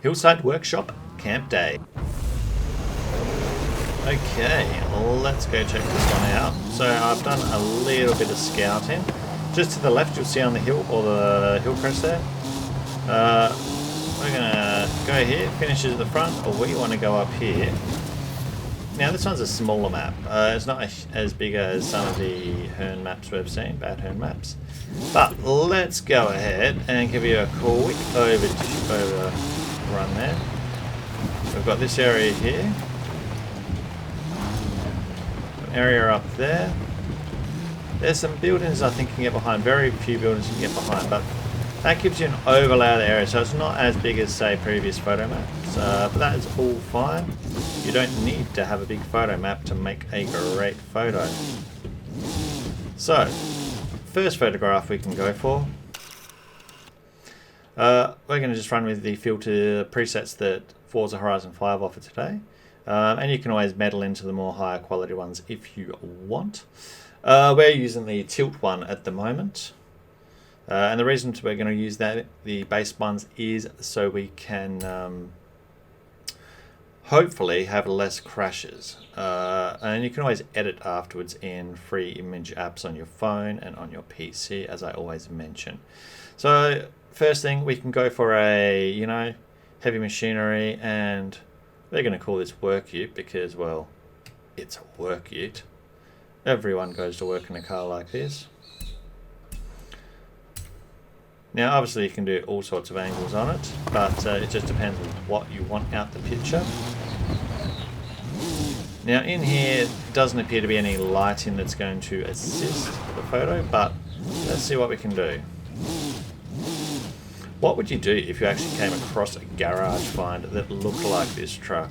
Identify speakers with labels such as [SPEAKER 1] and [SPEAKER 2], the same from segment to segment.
[SPEAKER 1] HillSide Workshop Camp Day. Okay, let's go check this one out. So I've done a little bit of scouting. Just to the left you'll see on the hill, or the hill crest there. We're gonna go here, finishes at the front, or we want to go up here. Now this one's a smaller map. It's not as big as some of the Hearn maps we've seen, BadHearn maps. But let's go ahead and give you a quick overrun there. We've got this area here. An area up there. There's some buildings I think you can get behind. Very few buildings you can get behind, but that gives you an overlay of the area, so it's not as big as, say, previous photo maps. But that is all fine. You don't need to have a big photo map to make a great photo. So, first photograph we can go for. We're going to just run with the filter presets that Forza Horizon 5 offer today. And you can always meddle into the more higher quality ones if you want. We're using the tilt one at the moment. And the reason we're going to use that, the base ones, is so we can hopefully have less crashes. And you can always edit afterwards in free image apps on your phone and on your PC, as I always mention. So first thing, we can go for a, heavy machinery, and we're going to call this work ute because, well, it's a work ute. Everyone goes to work in a car like this. Now obviously you can do all sorts of angles on it, but it just depends on what you want out the picture. Now in here it doesn't appear to be any lighting that's going to assist the photo, but let's see what we can do. What would you do if you actually came across a garage find that looked like this truck?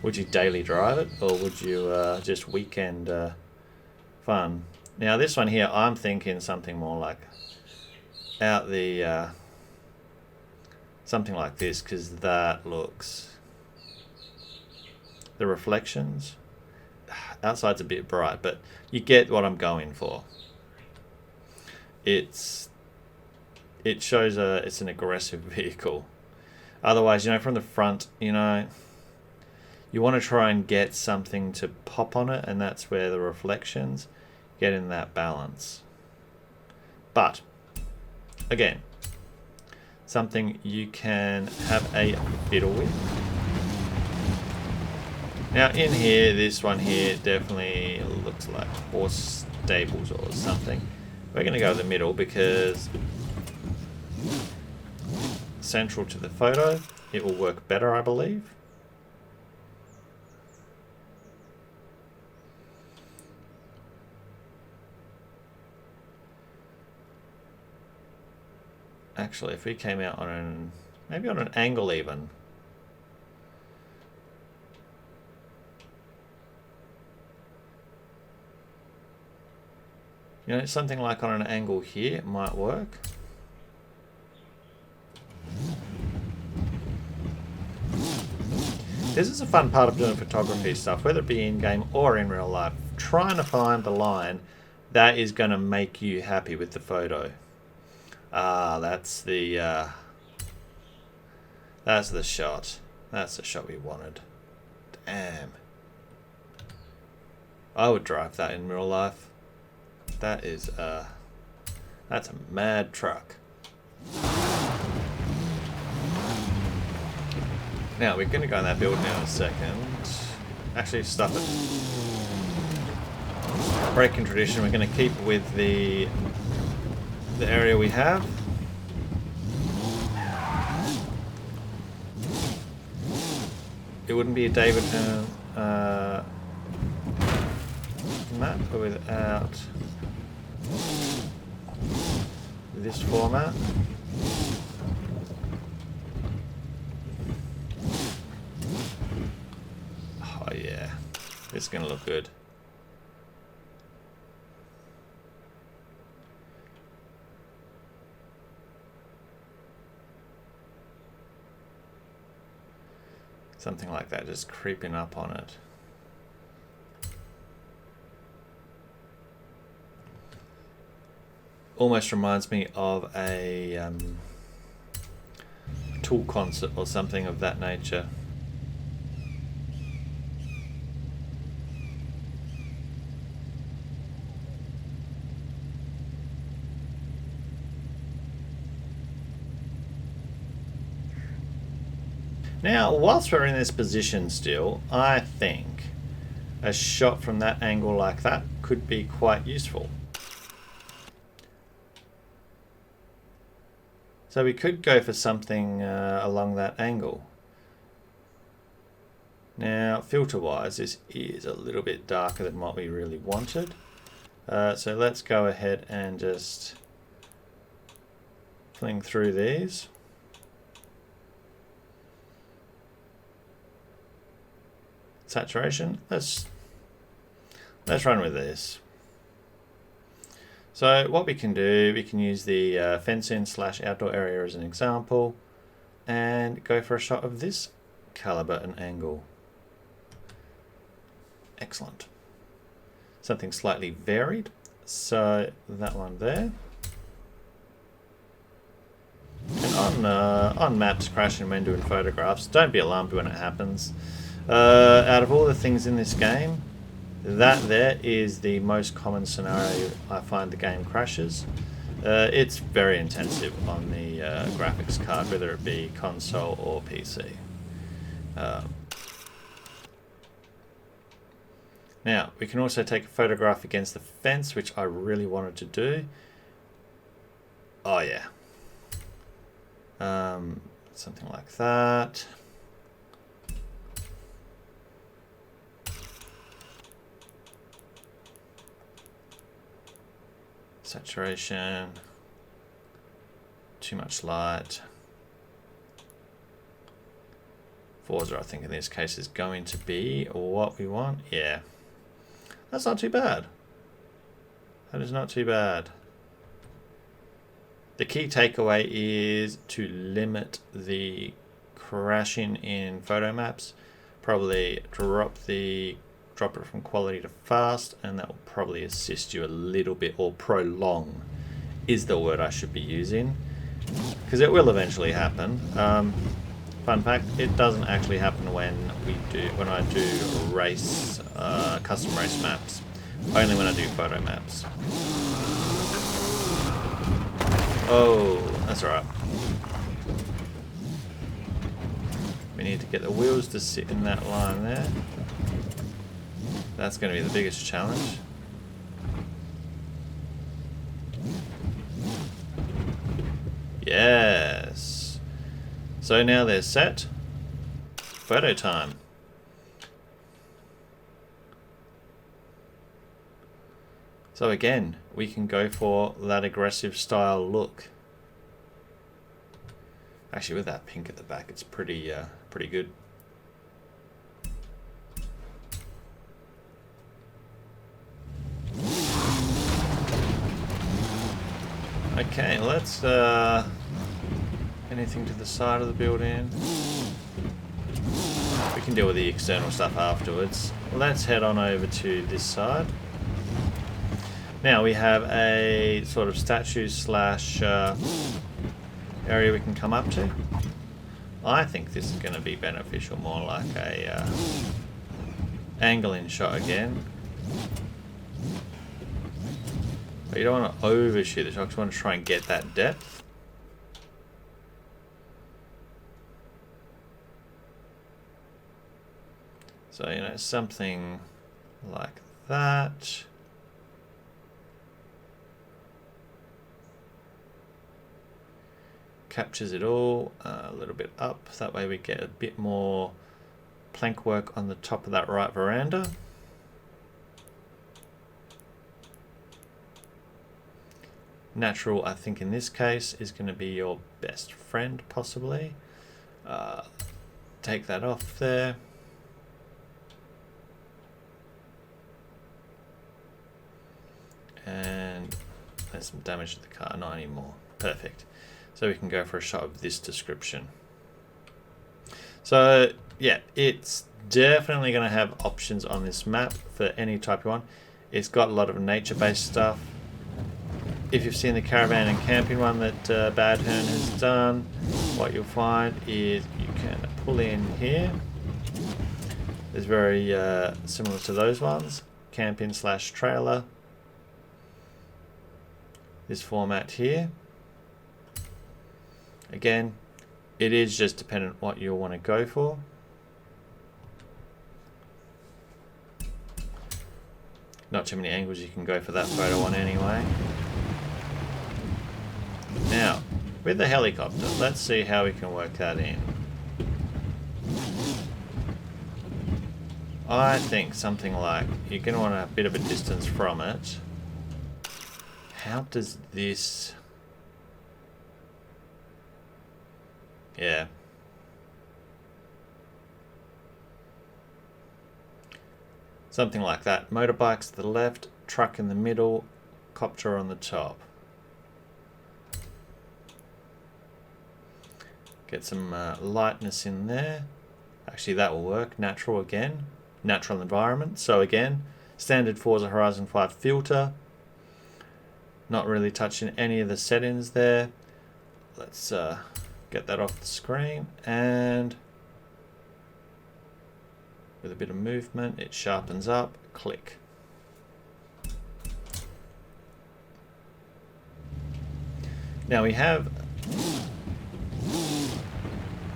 [SPEAKER 1] Would you daily drive it, or would you just weekend fun? Now this one here, I'm thinking something more like out the something like this, because that looks, the reflections outside's a bit bright, but you get what I'm going for. It shows it's an aggressive vehicle. Otherwise, from the front, you want to try and get something to pop on it, and that's where the reflections get in that balance. But again, something you can have a fiddle with. Now in here, this one here definitely looks like horse stables or something. We're going to go to the middle because central to the photo, it will work better, I believe. Actually, if we came out on maybe on an angle even. Something like on an angle here might work. This is a fun part of doing photography stuff, whether it be in-game or in real life. Trying to find the line that is going to make you happy with the photo. That's the shot. That's the shot we wanted. Damn. I would drive that in real life. That is that's a mad truck. Now we're going to go in that build now in a second. Actually, stop it. Breaking tradition. We're going to keep with the area we have. It wouldn't be a David Hearn map without this format. Oh yeah, this is going to look good. Something like that, just creeping up on it. Almost reminds me of a tool concert or something of that nature. Now, whilst we're in this position still, I think a shot from that angle like that could be quite useful. So we could go for something along that angle. Now, filter-wise, this is a little bit darker than what we really wanted. So let's go ahead and just fling through these. Saturation, let's run with this. So what we can do, we can use the fence-in / outdoor area as an example and go for a shot of this caliber and angle. Excellent. Something slightly varied. So that one there. And on maps crashing when doing photographs, don't be alarmed when it happens. Out of all the things in this game, that there is the most common scenario I find the game crashes. It's very intensive on the graphics card, whether it be console or PC. Now, we can also take a photograph against the fence, which I really wanted to do. Oh yeah. Something like that. Saturation, too much light. Forza, I think in this case, is going to be what we want. Yeah, that's not too bad. That is not too bad. The key takeaway is to limit the crashing in photo maps. Probably drop it from quality to fast, and that will probably assist you a little bit, or prolong is the word I should be using, because it will eventually happen. Fun fact, it doesn't actually happen when I do race custom race maps, only when I do photo maps. Oh, that's alright. We need to get the wheels to sit in that line there. That's going to be the biggest challenge. Yes. So now they're set. Photo time. So again, we can go for that aggressive style look. Actually, with that pink at the back, it's pretty good. Okay, let's anything to the side of the building. We can deal with the external stuff afterwards. Let's head on over to this side. Now we have a sort of statue / area we can come up to. I think this is going to be beneficial, more like a angling shot again. But you don't want to overshoot the shot, you just want to try and get that depth. So, you know, something like that. Captures it all a little bit up. That way we get a bit more plank work on the top of that right veranda. Natural, I think in this case, is going to be your best friend, possibly. Take that off there. And there's some damage to the car, not anymore. Perfect. So we can go for a shot of this description. So yeah, it's definitely going to have options on this map for any type you want. It's got a lot of nature-based stuff. If you've seen the caravan and camping one that BadHearn has done, what you'll find is you can pull in here. It's very similar to those ones. Camping / trailer. This format here. Again, it is just dependent what you'll want to go for. Not too many angles you can go for that photo on anyway. Now, with the helicopter, let's see how we can work that in. I think something like, you're going to want a bit of a distance from it. How does this... Yeah. Something like that. Motorbikes to the left, truck in the middle, copter on the top. Get some lightness in there. Actually, that will work. Natural again. Natural environment. So again, standard Forza Horizon 5 filter. Not really touching any of the settings there. Let's get that off the screen, and with a bit of movement it sharpens up. Click. Now we have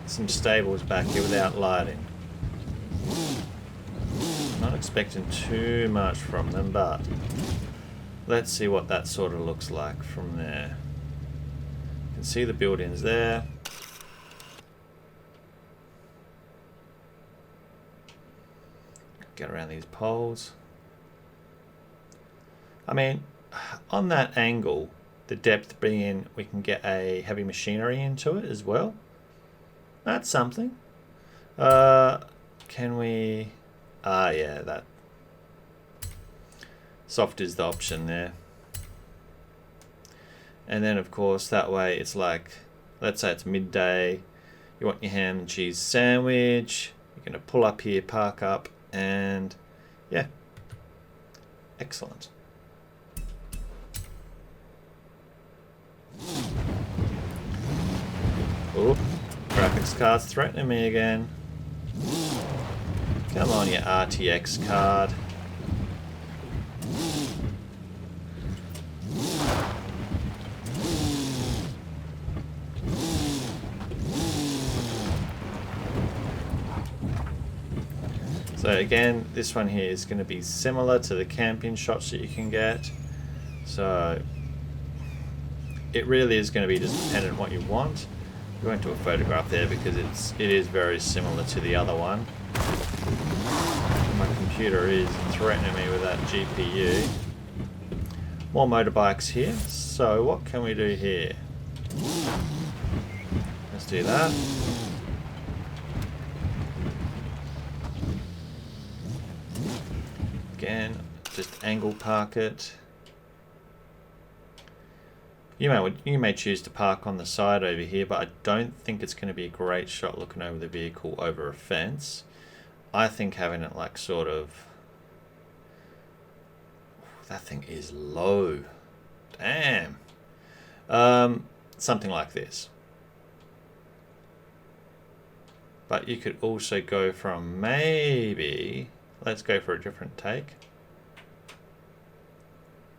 [SPEAKER 1] some stables back here without lighting. Not expecting too much from them, but let's see what that sort of looks like from there. You can see the buildings there. Get around these poles. I mean, on that angle, the depth being, we can get a heavy machinery into it as well. That's something. Can we... yeah, that soft is the option there. And then of course that way it's like, let's say it's midday, you want your ham and cheese sandwich, you're going to pull up here, park up, and yeah, excellent. Oh, graphics card's threatening me again. Come on, you RTX card. So again, this one here is going to be similar to the camping shots that you can get. So it really is going to be just dependent on what you want. We went to a photograph there because it is very similar to the other one. My computer is threatening me with that GPU. More motorbikes here. So what can we do here? Let's do that. Again, just angle park it. You may choose to park on the side over here, but I don't think it's going to be a great shot looking over the vehicle over a fence. I think having it like sort of... That thing is low. Damn. Something like this. But you could also go from maybe... Let's go for a different take.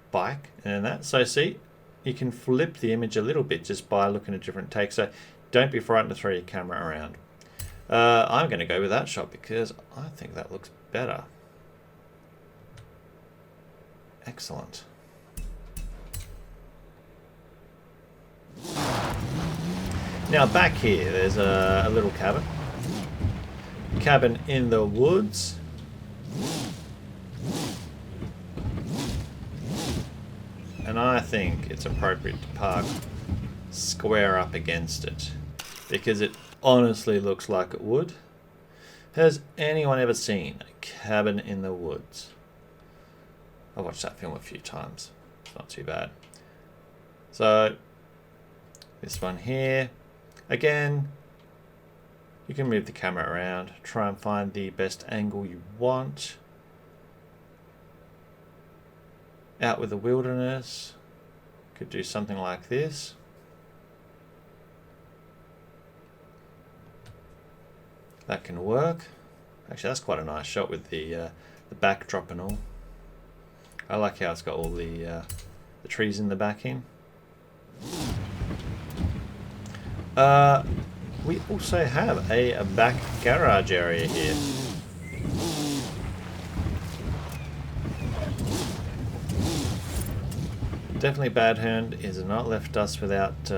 [SPEAKER 1] Bike and that. So see, you can flip the image a little bit just by looking at different takes. So don't be frightened to throw your camera around. I'm going to go with that shot because I think that looks better. Excellent. Now back here, there's a little cabin. Cabin in the woods. And I think it's appropriate to park square up against it because it honestly looks like it would. Has anyone ever seen a cabin in the woods? I watched that film a few times. It's not too bad. So this one here, again, you can move the camera around, try and find the best angle you want. Out with the wilderness, could do something like this. That can work. Actually, that's quite a nice shot with the backdrop and all. I like how it's got all the trees in the back end. We also have a back garage area here. Definitely BadHearn is not left us without,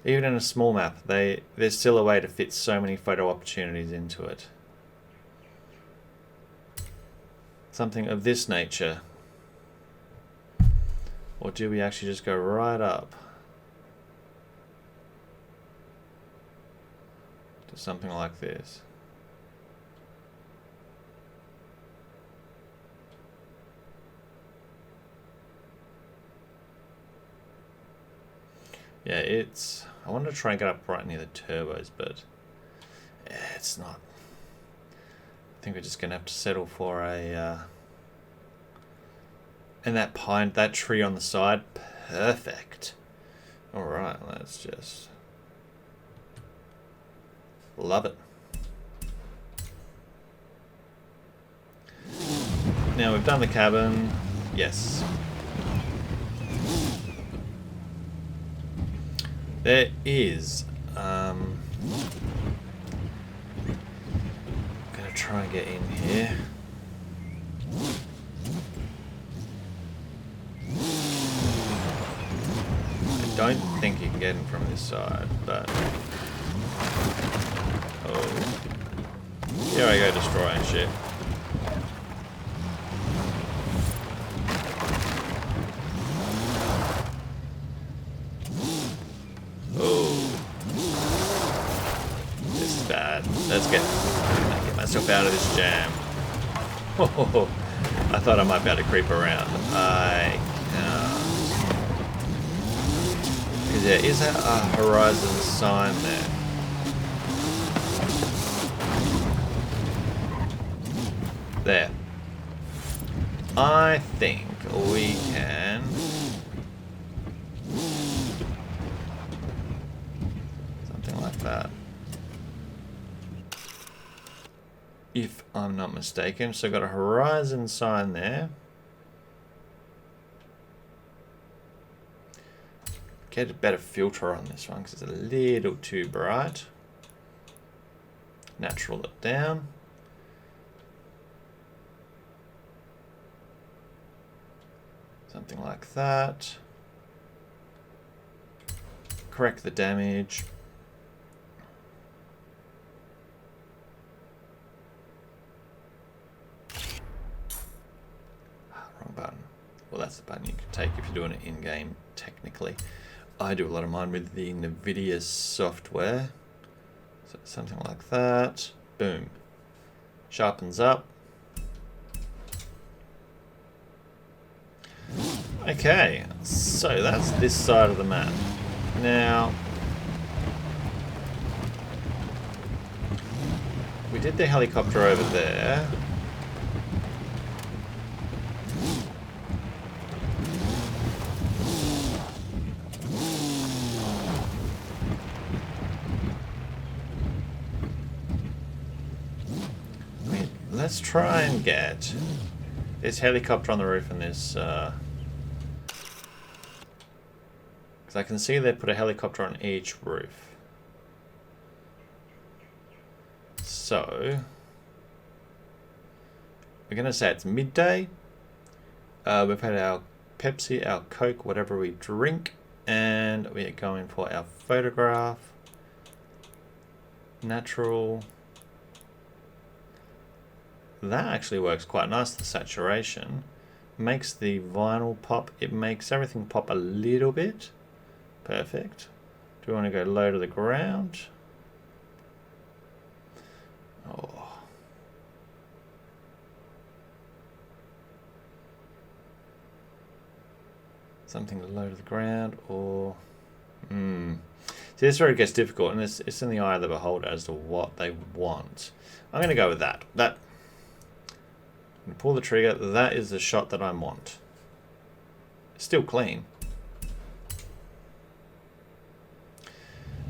[SPEAKER 1] even in a small map, there's still a way to fit so many photo opportunities into it. Something of this nature. Or do we actually just go right up to something like this? Yeah, I want to try and get up right near the turbos, but it's not. I think we're just gonna have to settle for a and that tree on the side, perfect. All right, let's just love it. Now we've done the cabin, yes. There is, gonna try and get in here. I don't think you can get in from this side, but oh, here I go destroying shit. Let's get myself out of this jam. Oh, I thought I might be able to creep around. I can't. Because there is a Horizon sign there. There. I think we can... something like that. If I'm not mistaken. So I've got a Horizon sign there. Get a better filter on this one because it's a little too bright. Natural it down. Something like that. Correct the damage. Button. Well, that's the button you can take if you're doing it in-game technically. I do a lot of mine with the NVIDIA software. So something like that. Boom. Sharpens up. Okay, so that's this side of the map. Now, we did the helicopter over there. Let's try and get this helicopter on the roof and this, because I can see they put a helicopter on each roof. So, we're going to say it's midday. We've had our Pepsi, our Coke, whatever we drink, and we're going for our photograph. Natural. That actually works quite nice, the saturation. Makes the vinyl pop, it makes everything pop a little bit. Perfect. Do we want to go low to the ground? Oh. Something low to the ground, or... See, this is where it gets difficult, and it's in the eye of the beholder as to what they want. I'm going to go with that. And pull the trigger. That is the shot that I want. Still clean.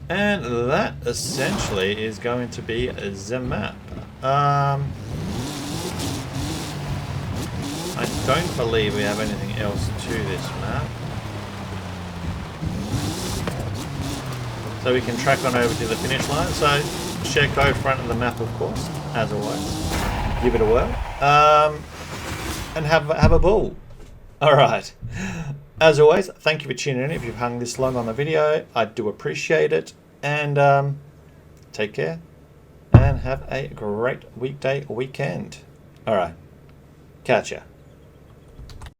[SPEAKER 1] And that essentially is going to be the map. I don't believe we have anything else to this map. So we can track on over to the finish line. So share code front of the map, of course, as always. Give it a whirl. And have a ball. All right. As always, thank you for tuning in. If you've hung this long on the video, I do appreciate it. And take care and have a great weekday or weekend. All right. Catch ya.